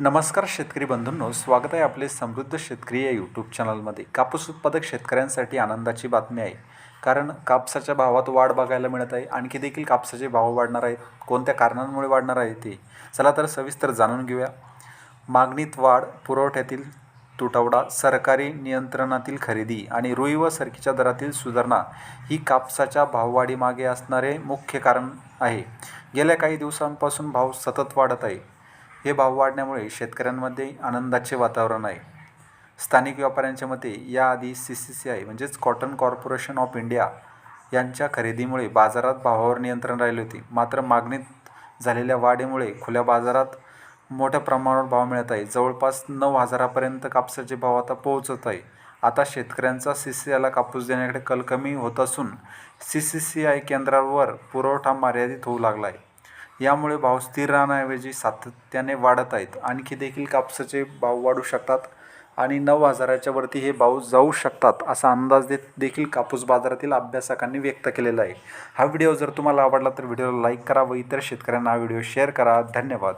नमस्कार शेतकरी बंधूंनो, स्वागत आहे आपले समृद्ध शेतकरी या यूट्यूब चॅनलमध्ये. कापूस उत्पादक शेतकऱ्यांसाठी आनंदाची बातमी आहे, कारण कापसाच्या भावात वाढ बघायला मिळत आहे. आणखी देखील कापसाचे भाव वाढणार आहेत. कोणत्या कारणांमुळे वाढणार आहे ते चला तर सविस्तर जाणून घेऊया. मागणीत वाढ, पुरवठ्यातील तुटवडा, सरकारी नियंत्रणातील खरेदी आणि रुई व सरकीच्या दरातील सुधारणा ही कापसाच्या भाववाढीमागे असणारे मुख्य कारण आहे. गेल्या काही दिवसांपासून भाव सतत वाढत आहे. हे भाव वाढण्यामुळे शेतकऱ्यांमध्ये आनंदाचे वातावरण आहे. स्थानिक व्यापाऱ्यांच्या मते याआधी CCCI म्हणजेच कॉटन कॉर्पोरेशन ऑफ इंडिया यांच्या खरेदीमुळे बाजारात भावावर नियंत्रण राहिले होते. मात्र मागणीत झालेल्या वाढीमुळे खुल्या बाजारात मोठ्या प्रमाणावर भाव मिळत आहे. जवळपास 9,000पर्यंत कापसाचे भाव आता पोहोचत आहे. आता शेतकऱ्यांचा CCCIला कापूस देण्याकडे कल कमी होत असून CCCI केंद्रावर पुरवठा मर्यादित होऊ लागला आहे. यामुळे भाव स्थिर राहण्याऐवजी सातत्याने वाढत आहेत. आणखी देखील कापसाचे भाव वाढू शकतात आणि 9,000च्या वरती हे भाव जाऊ शकतात असा अंदाज देखील कापूस बाजारातील अभ्यासकांनी व्यक्त केलेला आहे. हा व्हिडिओ जर तुम्हाला आवडला तर व्हिडिओला लाईक करा व इतर शेतकऱ्यांना हा व्हिडिओ शेअर करा. धन्यवाद.